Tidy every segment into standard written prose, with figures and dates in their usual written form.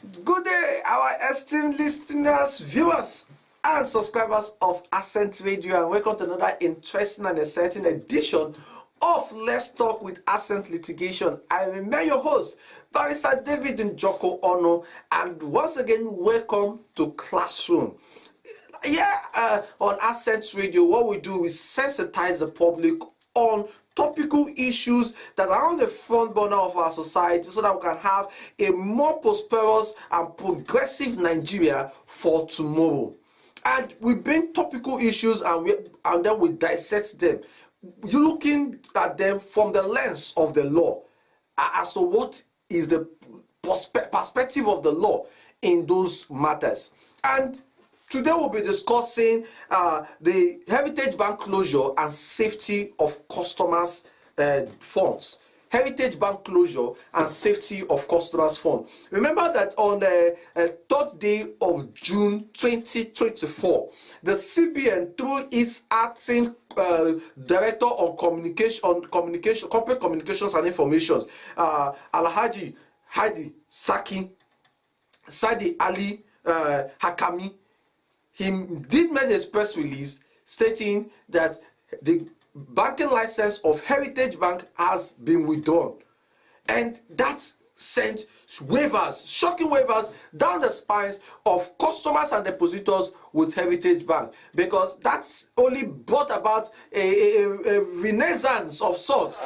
Good day, our esteemed listeners, viewers, and subscribers of Ascent Radio, and welcome to another interesting and exciting edition of Let's Talk with Ascent Litigation. I remain your host, Barrister David Njoko Ono, and once again, welcome to Classroom. Here on Ascent Radio, what we do is sensitize the public on topical issues that are on the front burner of our society so that we can have a more prosperous and progressive Nigeria for tomorrow. And we bring topical issues and then we dissect them. You're looking at them from the lens of the law as to what is the perspective of the law in those matters. And today we'll be discussing the Heritage Bank closure and safety of customers' funds. Heritage Bank closure and safety of customers' funds. Remember that on the 3rd day of June 2024, the CBN, through its acting director on communication, corporate communications and information, Alhaji Hadi Sadi Ali Hakami, he did make a press release stating that the banking license of Heritage Bank has been withdrawn. And that sent waivers, shocking waivers down the spines of customers and depositors with Heritage Bank, because that's only brought about a renaissance of sorts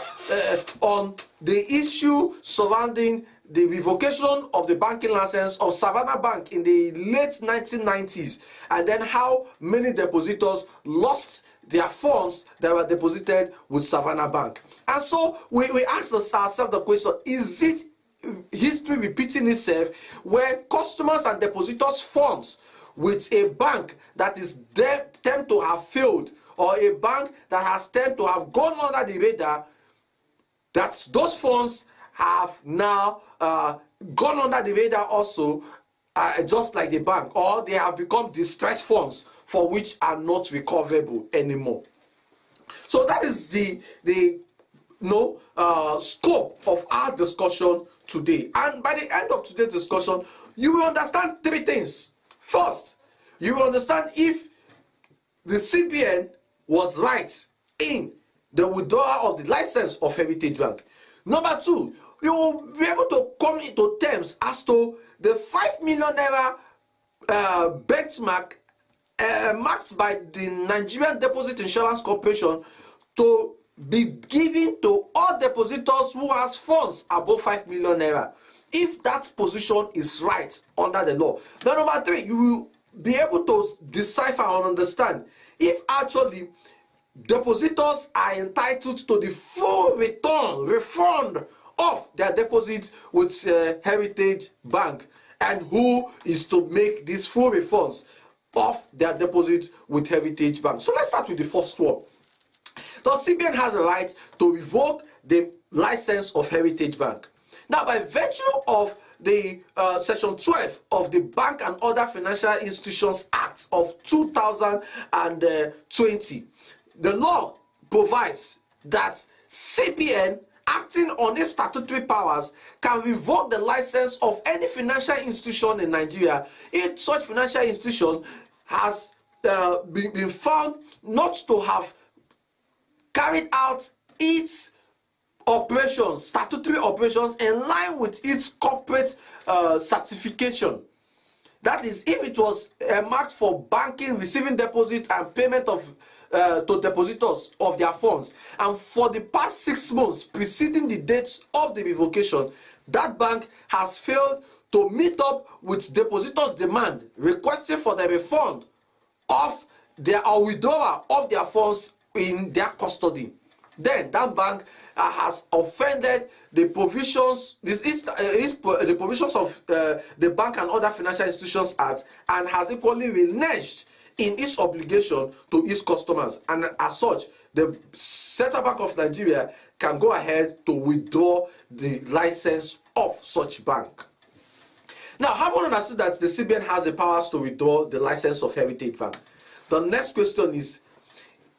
on the issue surrounding the revocation of the banking license of Savannah Bank in the late 1990s, and then how many depositors lost their funds that were deposited with Savannah Bank. And so we ask ourselves the question, is it history repeating itself where customers and depositors' funds with a bank that is tend to have failed, or a bank that has tend to have gone under the radar, that those funds have now gone under the radar also, just like the bank, or they have become distressed funds for which are not recoverable anymore. So that is the scope of our discussion today. And by the end of today's discussion, you will understand three things. First, you will understand if the CBN was right in the withdrawal of the license of Heritage Bank. Number two, you will be able to come into terms as to the 5 million naira benchmark marked by the Nigerian Deposit Insurance Corporation to be given to all depositors who has funds above 5 million naira. If that position is right under the law. Then number three, you will be able to decipher and understand if actually depositors are entitled to the full refund of their deposits with Heritage Bank, and who is to make these full refunds of their deposits with Heritage Bank. So let's start with the first one. The CBN has a right to revoke the license of Heritage Bank. Now, by virtue of the Section 12 of the Bank and Other Financial Institutions Act of 2020, the law provides that CBN, acting on its statutory powers, can revoke the license of any financial institution in Nigeria if such financial institution has been found not to have carried out its operations, statutory operations, in line with its corporate certification. That is, if it was marked for banking, receiving deposit, and payment of to depositors of their funds, and for the past 6 months preceding the date of the revocation, that bank has failed to meet up with depositors' demand requesting for the refund of their or withdrawal of their funds in their custody, then that bank has offended the provisions, the provisions of the Bank and Other Financial Institutions Act, and has equally reneged in its obligation to its customers. And as such, the Central Bank of Nigeria can go ahead to withdraw the license of such bank. Now, having understood that the CBN has the powers to withdraw the license of Heritage Bank, the next question is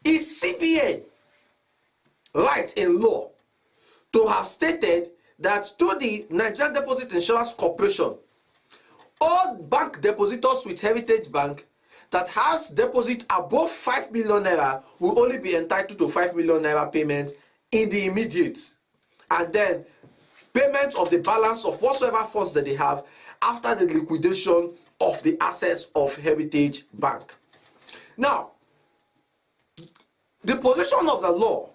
CBN right in law to have stated that to the Nigerian Deposit Insurance Corporation, all bank depositors with Heritage Bank that has deposit above 5 million naira will only be entitled to 5 million naira payment in the immediate, and then payment of the balance of whatsoever funds that they have after the liquidation of the assets of Heritage Bank. Now, the position of the law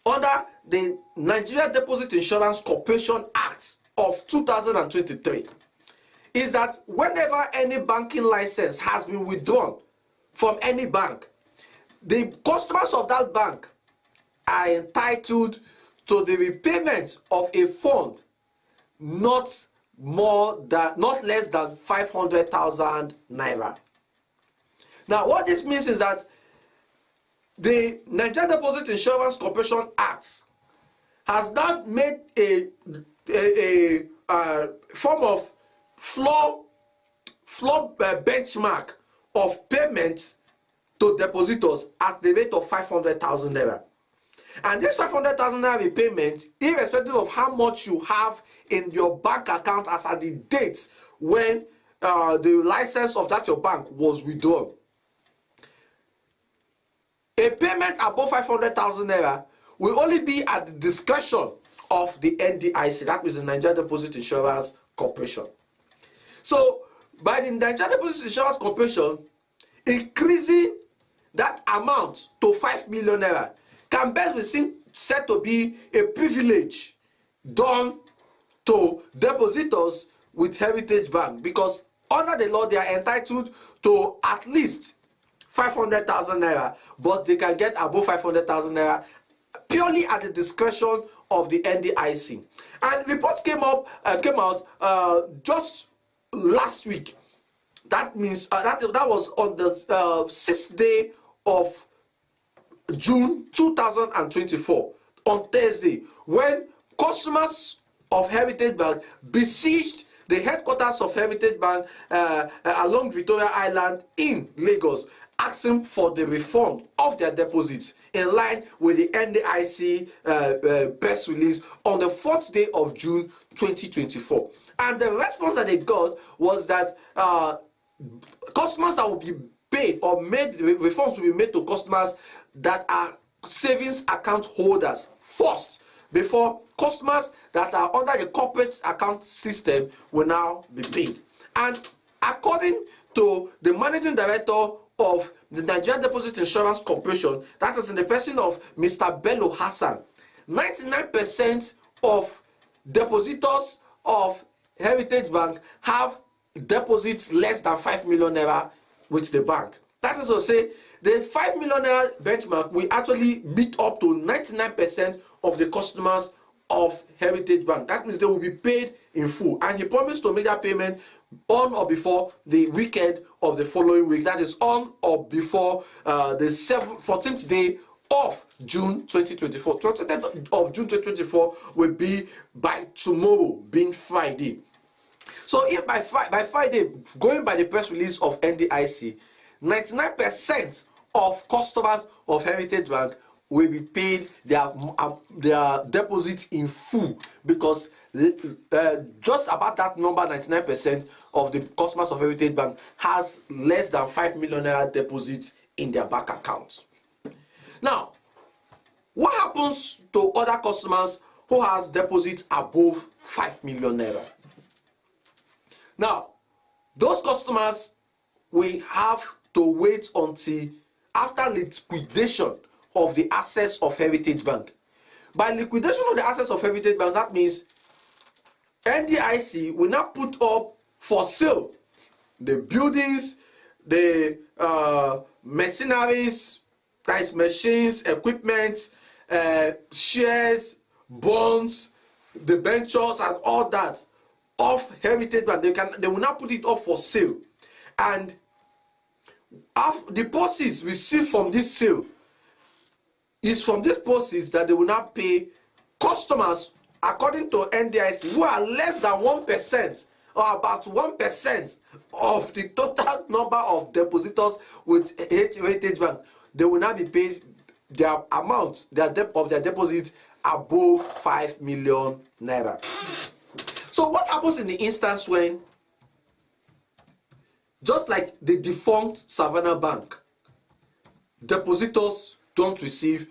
under the Nigeria Deposit Insurance Corporation Act of 2023 is that whenever any banking license has been withdrawn from any bank, the customers of that bank are entitled to the repayment of a fund not less than 500,000 naira. Now, what this means is that the Nigeria Deposit Insurance Corporation Act has now made a form of floor benchmark of payment to depositors at the rate of 500,000 naira. And this 500,000 naira repayment, irrespective of how much you have in your bank account as at the date when the license of that your bank was withdrawn. A payment above 500,000 naira will only be at the discretion of the NDIC, that is the Nigeria Deposit Insurance Corporation. So, by the Nigeria Deposit Insurance Corporation increasing that amount to 5 million naira can best be said to be a privilege done to depositors with Heritage Bank, because under the law they are entitled to at least 500,000 naira, but they can get above 500,000 naira purely at the discretion of the NDIC. And reports came out just last week. That means that was on the 6th day of June 2024, on Thursday, when customers of Heritage Bank besieged the headquarters of Heritage Bank along Victoria Island in Lagos, asking for the refund of their deposits in line with the NDIC press release on the 4th day of June 2024. And the response that they got was that customers that will be paid or made, refunds will be made to customers that are savings account holders first, before customers that are under the corporate account system will now be paid. And according to the managing director of the Nigeria Deposit Insurance Corporation, that is in the person of Mr. Bello Hassan, 99% of depositors of Heritage Bank have deposits less than 5 million naira with the bank. That is to say, the 5 million naira benchmark will actually meet up to 99% of the customers of Heritage Bank. That means they will be paid in full. And he promised to make that payment on or before the weekend of the following week. That is on or before the 14th day of June 2024. 20th of June 2024 will be by tomorrow, being Friday. So if by Friday, going by the press release of NDIC, 99% of customers of Heritage Bank will be paid their deposit in full, because just about that number, 99% of the customers of Heritage Bank has less than 5 million naira deposits in their bank accounts. Now, what happens to other customers who has deposits above 5 million naira? Now, those customers will have to wait until after liquidation of the assets of Heritage Bank. By liquidation of the assets of Heritage Bank, that means NDIC will now put up for sale the buildings, the machineries, that is machines, equipment, shares, bonds, the ventures, and all that of Heritage Bank. They will now put it up for sale, and the proceeds received from this sale is from these proceeds that they will now pay customers, according to NDIC, who are less than 1% or about 1% of the total number of depositors with Heritage Bank. They will now be paid their amount, of their deposits above 5 million naira. So what happens in the instance when just like the defunct Savannah Bank, depositors don't receive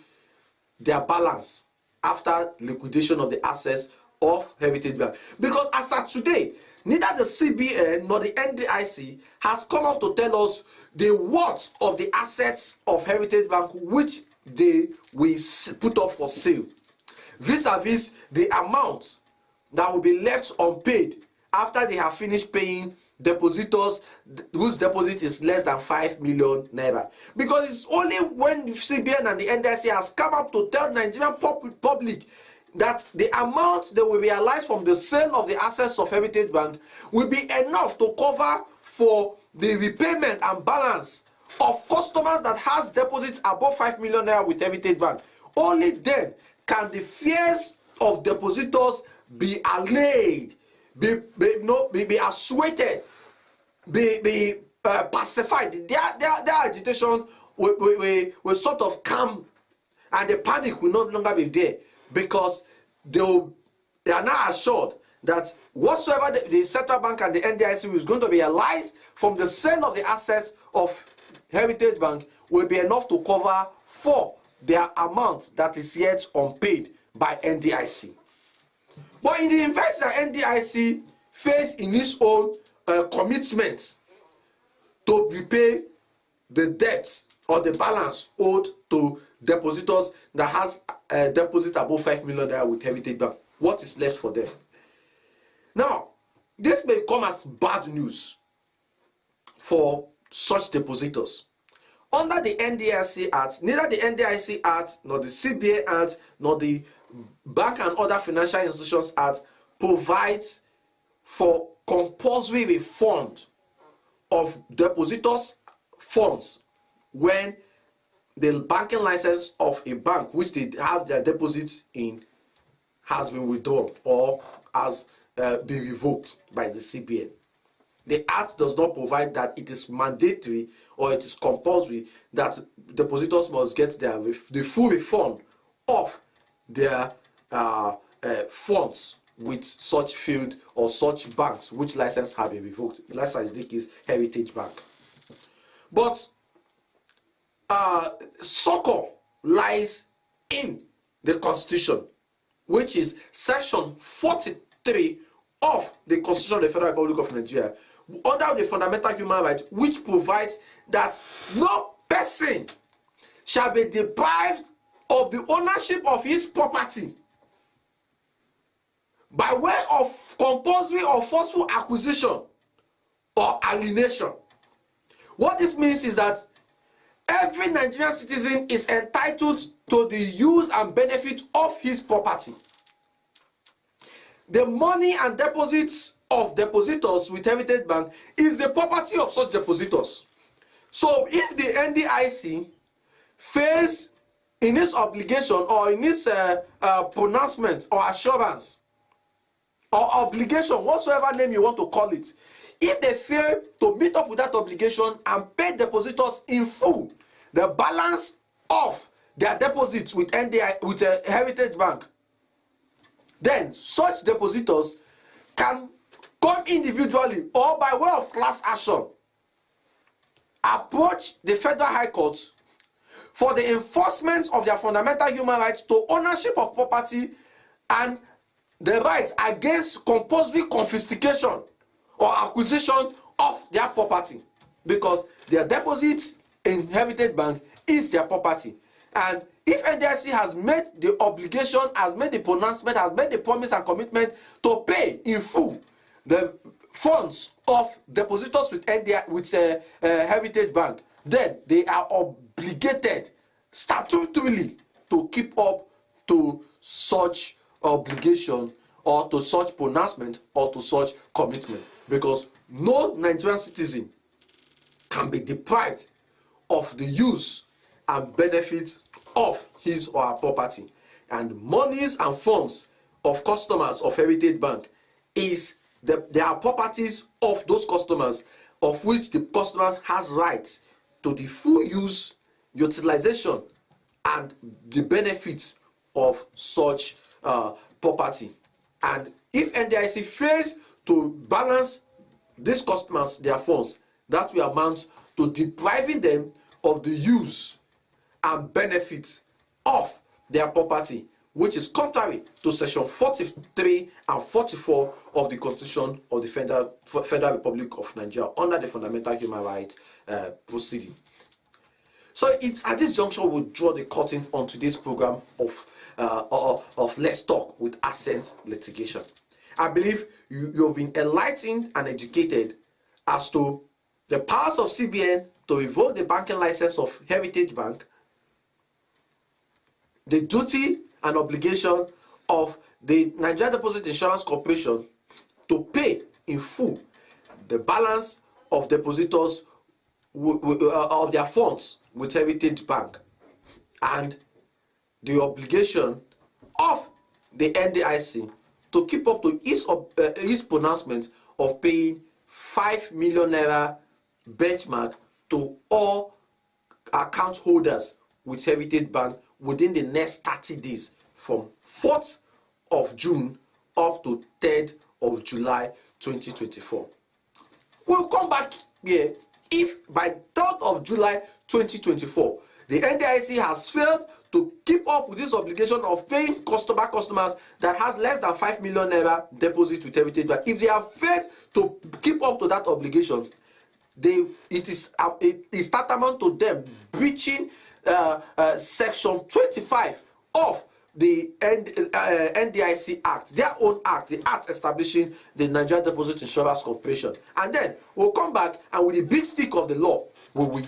their balance after liquidation of the assets of Heritage Bank. Because as at today, neither the CBN nor the NDIC has come out to tell us the worth of the assets of Heritage Bank which they will put up for sale, vis-a-vis the amount that will be left unpaid after they have finished paying depositors whose deposit is less than 5 million naira. Because it's only when CBN and the NDIC has come up to tell Nigerian public that the amount they will realize from the sale of the assets of Heritage Bank will be enough to cover for the repayment and balance of customers that has deposits above 5 million naira with Heritage Bank. Only then can the fears of depositors be allayed, be assuaded, be pacified. Their agitation will sort of calm, and the panic will no longer be there, because they are now assured that whatsoever the Central Bank and the NDIC is going to realize from the sale of the assets of Heritage Bank will be enough to cover for their amount that is yet unpaid by NDIC. But in the event that NDIC fails in its own commitment to repay the debt or the balance owed to depositors that has a deposit above 5 million naira with Heritage Bank, what is left for them? Now, this may come as bad news for such depositors. Under the NDIC Act, neither the NDIC Act, nor the CBA Act, nor the Bank and Other Financial Institutions Act provides for compulsory refund of depositors' funds when the banking license of a bank which they have their deposits in has been withdrawn or has been revoked by the CBN. The Act does not provide that it is mandatory or it is compulsory that depositors must get the full refund of their funds with such field or such banks which license have been revoked. License is Heritage Bank. But succor lies in the Constitution, which is Section 43 of the Constitution of the Federal Republic of Nigeria, under the fundamental human right, which provides that no person shall be deprived of the ownership of his property by way of compulsory or forceful acquisition or alienation. What this means is that every Nigerian citizen is entitled to the use and benefit of his property. The money and deposits of depositors with Heritage Bank is the property of such depositors. So if the NDIC fails in its obligation or in its pronouncement or assurance or obligation, whatsoever name you want to call it, if they fail to meet up with that obligation and pay depositors in full the balance of their deposits with Heritage Bank, then such depositors can come individually or by way of class action approach the Federal High Court for the enforcement of their fundamental human rights to ownership of property and the right against compulsory confiscation or acquisition of their property, because their deposits in Heritage Bank is their property. And if NDIC has made the obligation, has made the pronouncement, has made the promise and commitment to pay in full the funds of depositors with Heritage Bank, then they are obligated statutorily to keep up to such obligation or to such pronouncement or to such commitment, because no Nigerian citizen can be deprived of the use and benefits of his or her property. And monies and funds of customers of Heritage Bank they are properties of those customers, of which the customer has rights to the full use, utilization, and the benefits of such property. And if NDIC fails to balance these customers their funds, that will amount to depriving them of the use and benefits of their property, which is contrary to section 43 and 44 of the Constitution of the Federal Republic of Nigeria under the Fundamental Human Rights proceeding. So it's at this juncture we'll draw the curtain on today's program of Let's Talk with Ascent Litigation. I believe you've been enlightened and educated as to the powers of CBN to revoke the banking license of Heritage Bank, the duty and obligation of the Nigeria Deposit Insurance Corporation to pay in full the balance of depositors of their funds with Heritage Bank, and the obligation of the NDIC to keep up to its pronouncement of paying 5 million naira benchmark to all account holders with Heritage Bank within the next 30 days from 4th of June up to 3rd of July 2024. We'll come back here if by 3rd of July 2024 the NDIC has failed to keep up with this obligation of paying customers that has less than 5 million naira deposit with Heritage Bank. If they have failed to keep up to that obligation, it is tantamount to them breaching section 25 of the NDIC Act, their own act, the act establishing the Nigeria Deposit Insurance Corporation. And then we'll come back and with the big stick of the law, we will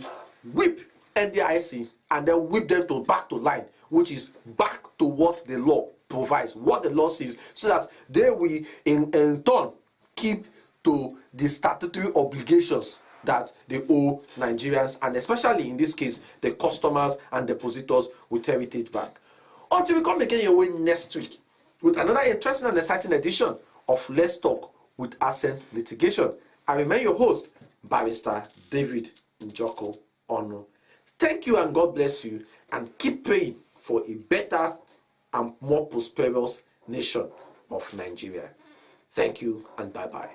whip NDIC and then whip them back to line, which is back to what the law provides, what the law says, so that they will in turn keep to the statutory obligations that they owe Nigerians, and especially in this case, the customers and depositors with Heritage Bank. Until we come again your way next week with another interesting and exciting edition of Let's Talk with Ascent Litigation. I remain your host, Barrister David Njoko Ono. Thank you and God bless you, and keep praying for a better and more prosperous nation of Nigeria. Thank you and bye-bye.